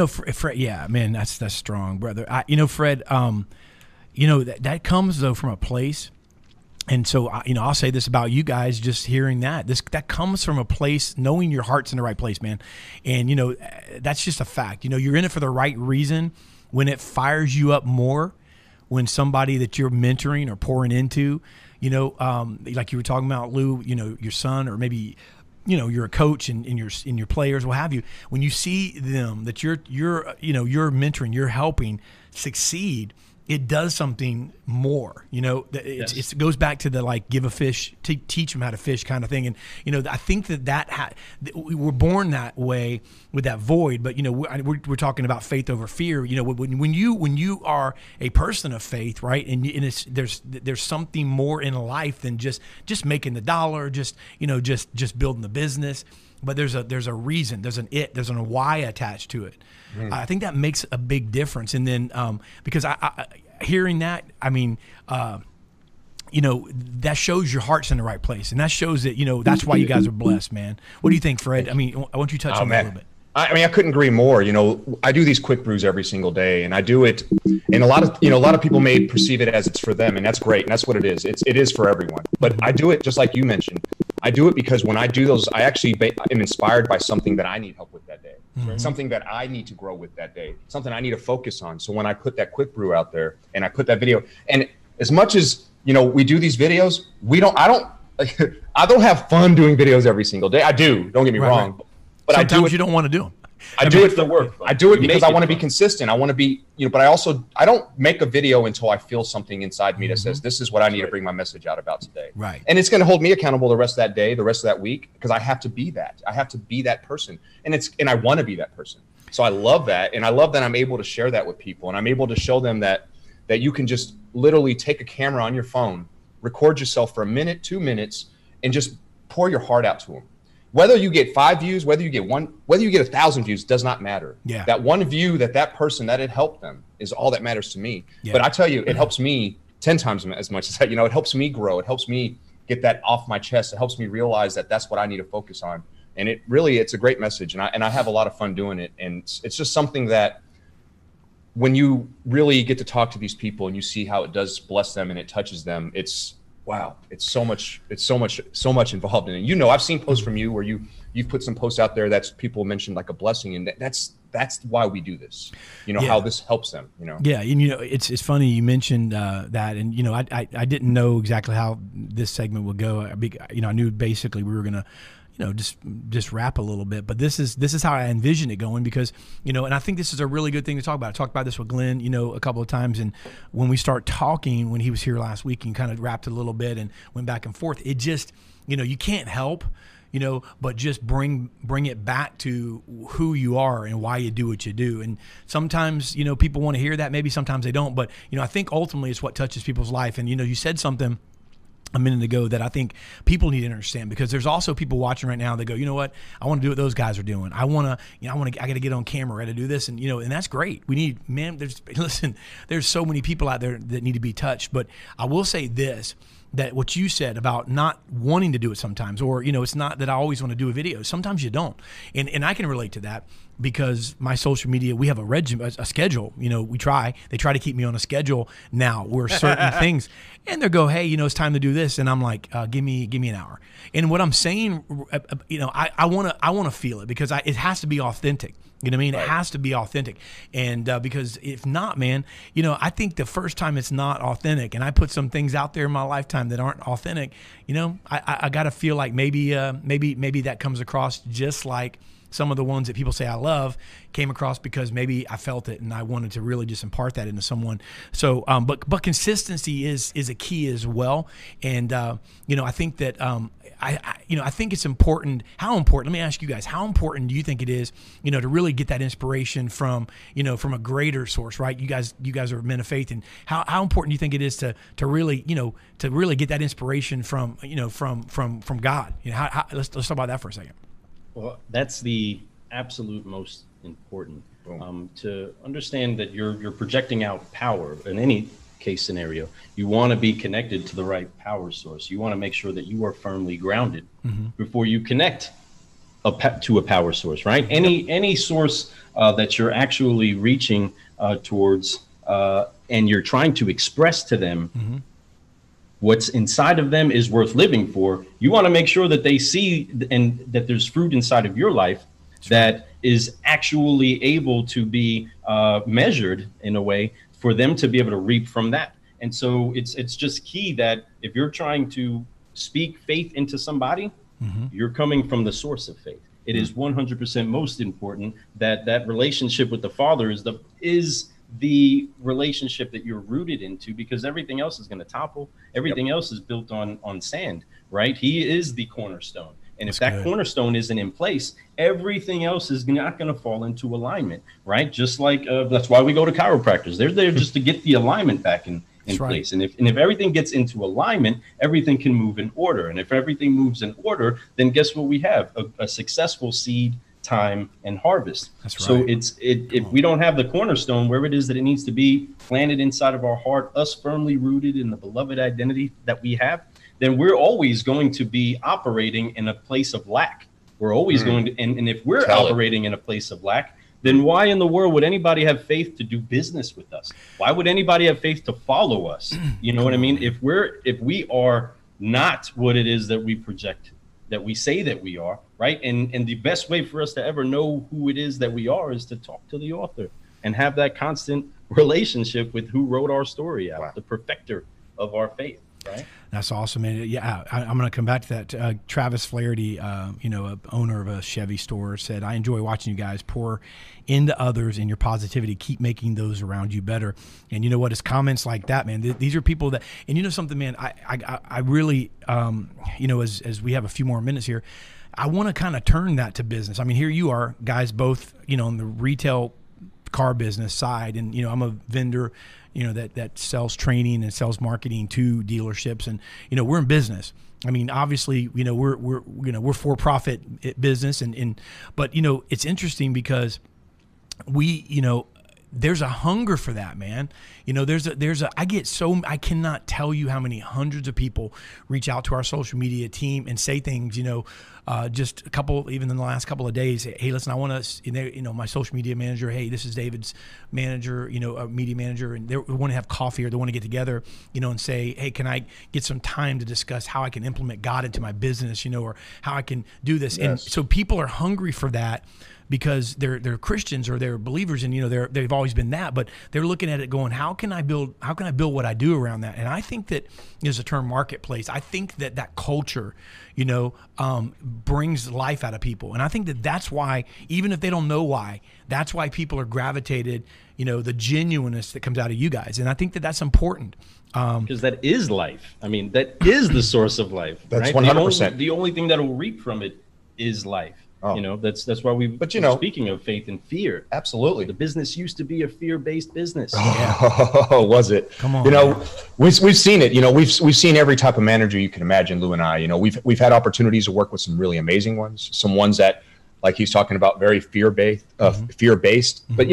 Fred, yeah, man, that's strong, brother. Fred, that comes though from a place. And so, I'll say this about you guys, just hearing that comes from a place, knowing your heart's in the right place, man. And, that's just a fact. You're in it for the right reason. When it fires you up more, when somebody that you're mentoring or pouring into, like you were talking about, Lou, your son, or maybe, you're a coach and your players, what have you. When you see them that you're mentoring, you're helping succeed, it does something more, it goes back to the, give a fish, teach them how to fish kind of thing. And, I think that we're born that way with that void, but, we're talking about faith over fear. When you are a person of faith, right. And there's something more in life than just making the dollar, just building the business. But there's a reason, there's a why attached to it. I think that makes a big difference. And then because I hearing that, I mean, you know, that shows your heart's in the right place, and that shows that, you know, that's why you guys are blessed, man. What do you think, Fred? I mean, I want you to touch on that a little bit. I mean, I couldn't agree more. You know, I do these quick brews every single day, and I do it. And a lot of people may perceive it as it's for them, and that's great, and that's what it is. It is for everyone. But I do it just like you mentioned. I do it because when I do those, I actually am inspired by something that I need help with that day, something that I need to grow with that day, something I need to focus on. So when I put that quick brew out there and I put that video, and as much as, you know, we do these videos, I don't have fun doing videos every single day. I do. Don't get me wrong. Right. But sometimes I do it, you don't want to do them. I do it for work. I do it because I want to be consistent. I want to be, you know, but I don't make a video until I feel something inside me that says, this is what I need to bring my message out about today. Right. And it's going to hold me accountable the rest of that day, the rest of that week, because I have to be that. I have to be that person. And I want to be that person. So I love that. And I love that I'm able to share that with people. And I'm able to show them that you can just literally take a camera on your phone, record yourself for a minute, 2 minutes, and just pour your heart out to them. Whether you get 5 views, whether you get 1,000 views, does not matter. Yeah. That one view that person, that it helped them, is all that matters to me. Yeah. But I tell you, it helps me 10 times as much as that. You know, it helps me grow. It helps me get that off my chest. It helps me realize that that's what I need to focus on. And it's a great message. And I have a lot of fun doing it. And it's just something that when you really get to talk to these people and you see how it does bless them and it touches them, wow, it's so much involved in it. You know, I've seen posts from you where you've put some posts out there that's people mentioned like a blessing, and that's why we do this. You know, how this helps them, you know. Yeah, and you know, it's funny you mentioned that, and you know, I didn't know exactly how this segment would go. You know, I knew basically we were gonna, you know, just rap a little bit, but this is how I envision it going, because, you know, and I think this is a really good thing to talk about. I talked about this with Glenn, you know, a couple of times, and when we start talking, when he was here last week, and kind of rapped a little bit and went back and forth, it just, you know, you can't help, you know, but just bring it back to who you are and why you do what you do. And sometimes, you know, people want to hear that, maybe sometimes they don't, but, you know, I think ultimately it's what touches people's life. And, you know, you said something a minute ago that I think people need to understand, because there's also people watching right now that go, you know what, I want to do what those guys are doing. I got to get on camera, I got to do this. And, you know, and that's great. We need, man, there's so many people out there that need to be touched. But I will say this, that what you said about not wanting to do it sometimes, or, you know, it's not that I always want to do a video. Sometimes you don't. And I can relate to that, because my social media, we have a schedule, you know, they try to keep me on a schedule now where certain things, and they go, hey, you know, it's time to do this. And I'm like, give me an hour. And what I'm saying, you know, I want to feel it, because it has to be authentic. You know what I mean? Right. It has to be authentic. And because if not, man, you know, I think the first time it's not authentic, and I put some things out there in my lifetime that aren't authentic, you know, I got to feel like maybe that comes across just like some of the ones that people say I love came across, because maybe I felt it and I wanted to really just impart that into someone. So, but consistency is a key as well. And, you know, I think that, I think it's important. How important? Let me ask you guys, how important do you think it is, you know, to really get that inspiration from, you know, from a greater source, right? You guys are men of faith, and how important do you think it is to really, you know, to really get that inspiration from, you know, from God? You know, let's talk about that for a second. Well, that's the absolute most important, to understand that you're projecting out power in any case scenario. You want to be connected to the right power source. You want to make sure that you are firmly grounded before you connect to a power source, right? Any source that you're actually reaching towards, and you're trying to express to them what's inside of them is worth living for. You want to make sure that they see and that there's fruit inside of your life that is actually able to be measured in a way for them to be able to reap from that. And so it's just key that if you're trying to speak faith into somebody, you're coming from the source of faith. It is 100% most important that relationship with the Father is the relationship that you're rooted into, because everything else is going to topple. Everything else is built on sand, right? He is the cornerstone. And if that cornerstone isn't in place, everything else is not going to fall into alignment, right? Just like that's why we go to chiropractors. They're there just to get the alignment back in place. And if everything gets into alignment, everything can move in order. And if everything moves in order, then guess what we have? A successful seed time and harvest. That's So right. if we don't have the cornerstone where it is that it needs to be planted inside of our heart, us firmly rooted in the beloved identity that we have, then we're always going to be operating in a place of lack. We're always going to, and if we're operating in a place of lack, then why in the world would anybody have faith to do business with us? Why would anybody have faith to follow us? You know what I mean? If we are not what it is that we project, that we say that we are, right? And the best way for us to ever know who it is that we are is to talk to the author and have that constant relationship with who wrote our story out, the perfecter of our faith, right? That's awesome. And yeah, I'm going to come back to that. Travis Flaherty, owner of a Chevy store, said, "I enjoy watching you guys pour into others and your positivity. Keep making those around you better." And you know what? It's comments like that, man. These are people that, and you know something, man, I really, as we have a few more minutes here, I want to kind of turn that to business. I mean, here you are guys, both, on the retail car business side, and I'm a vendor, that sells training and sells marketing to dealerships, and we're in business. I mean, obviously, we're for-profit business, but it's interesting because there's a hunger for that, man. I cannot tell you how many hundreds of people reach out to our social media team and say things, just a couple, even in the last couple of days. Hey, listen, I want to, my social media manager, hey, this is David's manager, a media manager, and they want to have coffee or they want to get together, and say, hey, can I get some time to discuss how I can implement God into my business, or how I can do this? Yes. And so people are hungry for that, because they're Christians or they're believers, and they've always been that, but they're looking at it going, how can I build what I do around that? And I think that there's a term marketplace. I think that culture, brings life out of people, and I think that's why, even if they don't know why, that's why people are gravitated, the genuineness that comes out of you guys, and I think that's important. Because that is life. I mean, that is the source of life. That's right? 100%. The only thing that will reap from it is life. Oh. That's why we. But speaking of faith and fear, absolutely, the business used to be a fear-based business. Oh, was it? Come on. We've seen it. We've seen every type of manager you can imagine. Lou and I. We've had opportunities to work with some really amazing ones. Some ones that, like he's talking about, very fear-based. Mm-hmm. But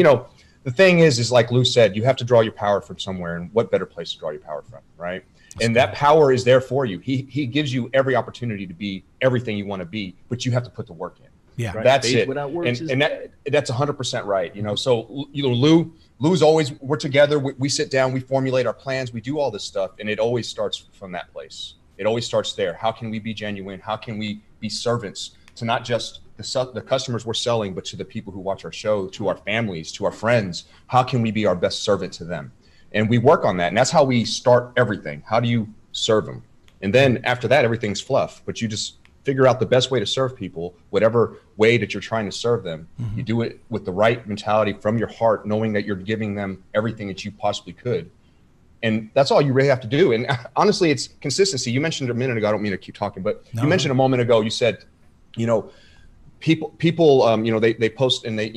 the thing is like Lou said, you have to draw your power from somewhere, and what better place to draw your power from, right? And that power is there for you. He gives you every opportunity to be everything you want to be, but you have to put the work in. Yeah, right. That's Faith it. Without works and that's 100% right. So Lou's always, we're together. We sit down, we formulate our plans, we do all this stuff, and it always starts from that place. It always starts there. How can we be genuine? How can we be servants to not just the customers we're selling, but to the people who watch our show, to our families, to our friends? How can we be our best servant to them? And we work on that, and that's how we start everything. How do you serve them? And then after that, everything's fluff. But you just figure out the best way to serve people, whatever way that you're trying to serve them. Mm-hmm. You do it with the right mentality from your heart, knowing that you're giving them everything that you possibly could. And that's all you really have to do. And honestly, it's consistency. You mentioned a minute ago, I don't mean to keep talking, but you mentioned a moment ago, you said, people, they post and they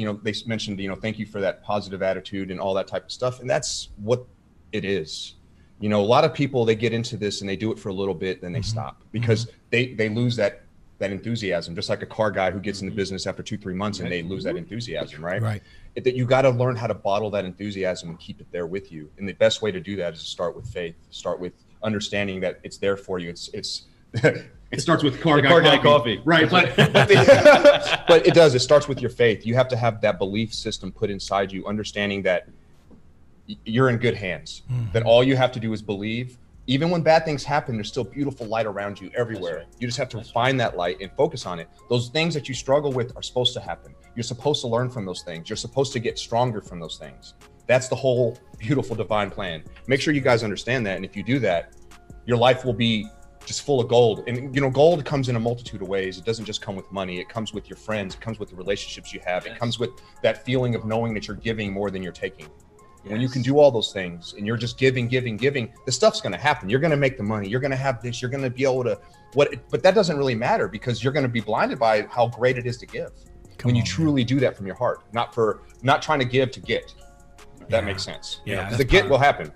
mentioned, thank you for that positive attitude and all that type of stuff. And that's what it is. A lot of people, they get into this and they do it for a little bit, then they stop because they lose that enthusiasm, just like a car guy who gets into business after 2-3 months and they lose that enthusiasm, right? Right. That you got to learn how to bottle that enthusiasm and keep it there with you. And the best way to do that is to start with faith, start with understanding that it's there for you. It's it starts with car guy coffee. Right. But but it starts with your faith. You have to have that belief system put inside you, understanding that you're in good hands, that all you have to do is believe. Even when bad things happen, there's still beautiful light around you everywhere. Right. You just have to find that light and focus on it. Those things that you struggle with are supposed to happen. You're supposed to learn from those things. You're supposed to get stronger from those things. That's the whole beautiful divine plan. Make sure you guys understand that. And if you do that, your life will be just full of gold. And gold comes in a multitude of ways. It doesn't just come with money. It comes with your friends. It comes with the relationships you have. It comes with that feeling of knowing that you're giving more than you're taking. When you can do all those things and you're just giving, the stuff's going to happen. You're going to make the money. You're going to have this. You're going to be able to but that doesn't really matter because you're going to be blinded by how great it is to give when you truly do that from your heart, not trying to give to get. That makes sense. Yeah, the get will happen.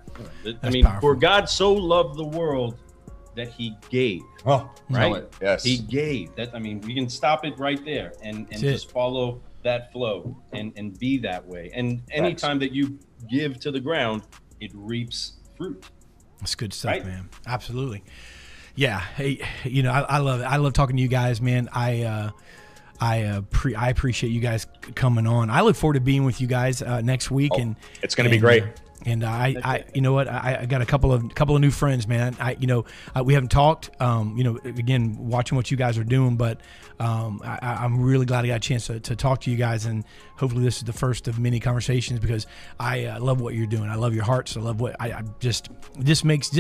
For God so loved the world that he gave. Oh, right? it. Yes. He gave. That, I mean, we can stop it right there and just follow that flow and be that way. And anytime that you give to the ground, it reaps fruit. That's good stuff, right? Man. Absolutely. Yeah. Hey, you know, I love it. I love talking to you guys, man. I appreciate you guys coming on. I look forward to being with you guys next week, and it's going to be great. And I, you know what, I got a couple of new friends, man. We haven't talked, you know, again, watching what you guys are doing, but I'm really glad I got a chance to talk to you guys, and hopefully this is the first of many conversations, because I love what you're doing. I love your hearts. I love what this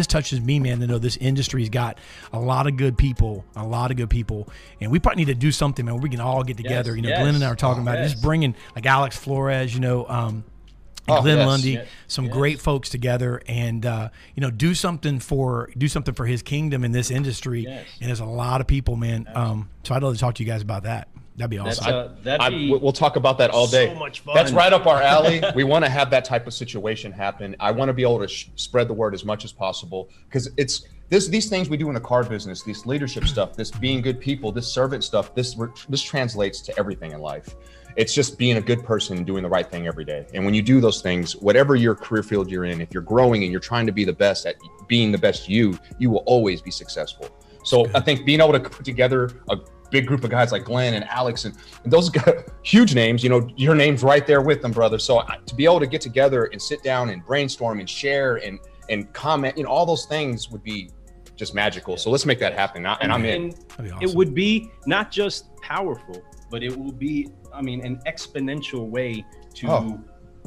touches me, man, to know this industry's got a lot of good people, and we probably need to do something, man, where we can all get together. You know, Glenn and I are talking about it, just bringing like Alex Flores, you know, Glenn Lundy, some great folks together, and you know, do something for his kingdom in this industry. And there's a lot of people, man. So I'd love to talk to you guys about that. That'd be awesome. We'll talk about that all day. So much fun. That's right up our alley. We want to have that type of situation happen. I want to be able to spread the word as much as possible, because it's these things we do in the car business, this leadership stuff, this being good people, this servant stuff. This translates to everything in life. It's just being a good person and doing the right thing every day. And when you do those things, whatever your career field you're in, if you're growing and you're trying to be the best at being the best you will always be successful. So I think being able to put together a big group of guys like Glenn and Alex and those guys, huge names, you know, your name's right there with them, brother. So to be able to get together and sit down and brainstorm and share and comment, you know, all those things would be just magical. So let's make that happen. And I'm in. Awesome. It would be not just powerful, but it will be, I mean, an exponential way to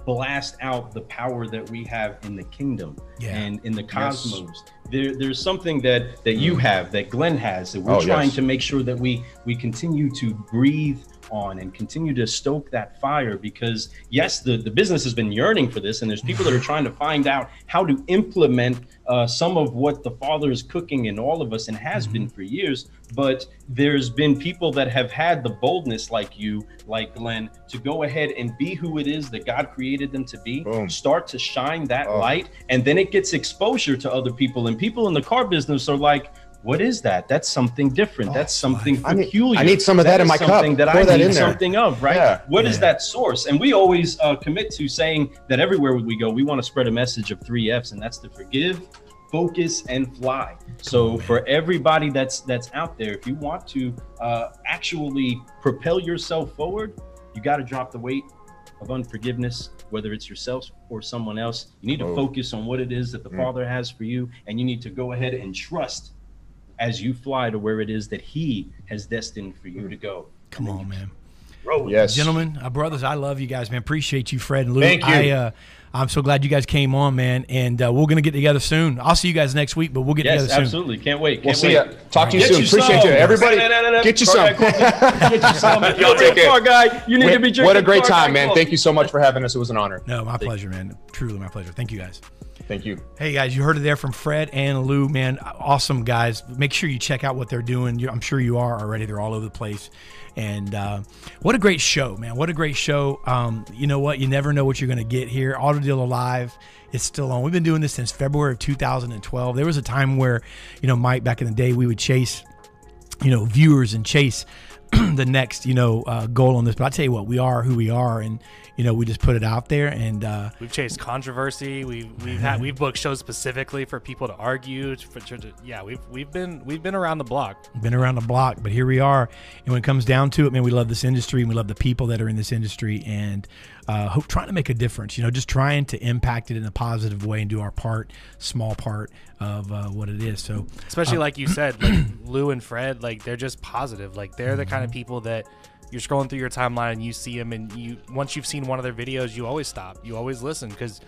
blast out the power that we have in the kingdom and in the cosmos. There's something that you have, that Glenn has, that we're trying to make sure that we continue to breathe on and continue to stoke that fire, because the business has been yearning for this, and there's people that are trying to find out how to implement some of what the Father is cooking in all of us and has been for years. But there's been people that have had the boldness, like you, like Glenn, to go ahead and be who it is that God created them to be. Start to shine that light, and then it gets exposure to other people, and people in the car business are like, what is that? That's something different. That's something peculiar. I need some of that in my cup. Something that I need something of, right? What is that source? And we always commit to saying that everywhere we go, we want to spread a message of 3 F's, and that's to forgive, focus, and fly. So for everybody that's out there, if you want to actually propel yourself forward, you got to drop the weight of unforgiveness, whether it's yourself or someone else. You need to focus on what it is that the Father has for you, and you need to go ahead and trust as you fly to where it is that He has destined for you to go. Come on, man. Yes. Gentlemen, brothers, I love you guys, man. Appreciate you, Fred and Lou. Thank you. I'm so glad you guys came on, man. And we're going to get together soon. I'll see you guys next week, but we'll get together soon. Yes, absolutely. Can't wait. We'll see you. Talk to you soon. Appreciate you. Everybody, get you some. Get you some. You're a car guy. You need to be drinking. What a great time, man. Thank you so much for having us. It was an honor. No, my pleasure, man. Truly my pleasure. Thank you, guys. Thank you. Hey, guys, you heard it there from Fred and Lou, man. Awesome guys. Make sure you check out what they're doing. I'm sure you are already. They're all over the place. And what a great show, man. What a great show. You know what? You never know what you're going to get here. Auto Dealer Live is still on. We've been doing this since February of 2012. There was a time where, you know, Mike, back in the day, we would chase, you know, viewers and chase the next, you know, goal on this. But I tell you what, we are who we are, and you know, we just put it out there, and we've chased controversy. We've booked shows specifically for people to argue. We've been around the block. Been around the block, but here we are. And when it comes down to it, man, we love this industry, and we love the people that are in this industry, and trying to make a difference. You know, just trying to impact it in a positive way and do our part, small part of what it is. So, especially like you said, like Lou and Fred, like they're just positive. Like they're the kind of people that you're scrolling through your timeline and you see them, and once you've seen one of their videos, you always stop, you always listen, because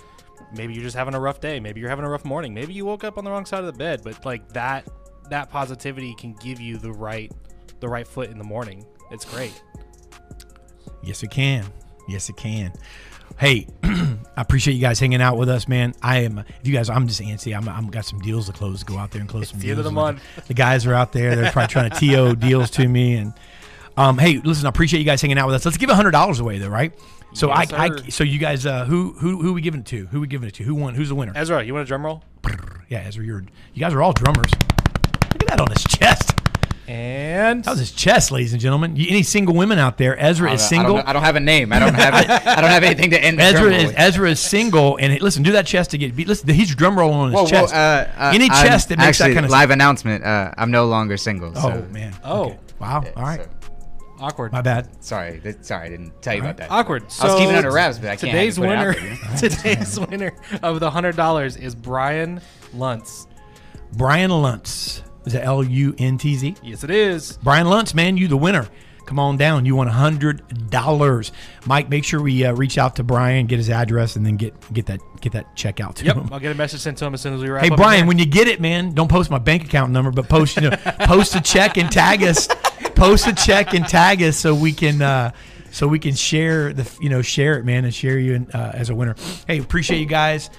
maybe you're just having a rough day, maybe you're having a rough morning, maybe you woke up on the wrong side of the bed, but like that positivity can give you the right foot in the morning. It's great. Yes, it can. Hey, I appreciate you guys hanging out with us, man. I'm just antsy. I'm got some deals to close. Go out there and close some deals. End of the month. The guys are out there. They're probably trying to TO deals to me. And hey, listen, I appreciate you guys hanging out with us. Let's give $100 away, though, right? So yes, so you guys, who we giving it to? Who we giving it to? Who won? Who's the winner? Ezra, you want a drum roll? Yeah, Ezra, you guys are all drummers. Look at that on his chest. And that was his chest, ladies and gentlemen. Any single women out there? Ezra is single. I don't have a name. I don't have anything to end. Ezra is single, and listen, do that chest to get beat. Listen, he's drum rolling on his chest. Any chest that makes that kind of live announcement. I'm no longer single. Oh so. man. Oh okay. Wow. All right. So. Awkward. My bad. Sorry, I didn't tell you about that. Awkward. So I was keeping it under wraps, but I can't. Today's winner of the $100 is Brian Luntz. Brian Luntz. Is it Luntz? Yes, it is. Brian Luntz, man, you the winner. Come on down. You won $100. Mike, make sure we reach out to Brian, get his address, and then get that check out to him. I'll get a message sent to him as soon as we wrap up. Hey, Brian, when you get it, man, don't post my bank account number, but post a check and tag us. Post a check and tag us so we can share share it, man, and share you as a winner. Hey, appreciate you guys.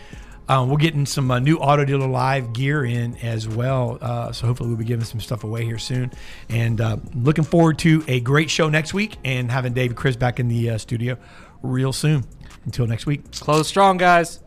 We're getting some new Auto Dealer Live gear in as well. So hopefully we'll be giving some stuff away here soon. And looking forward to a great show next week and having Dave and Chris back in the studio real soon. Until next week. Close strong, guys.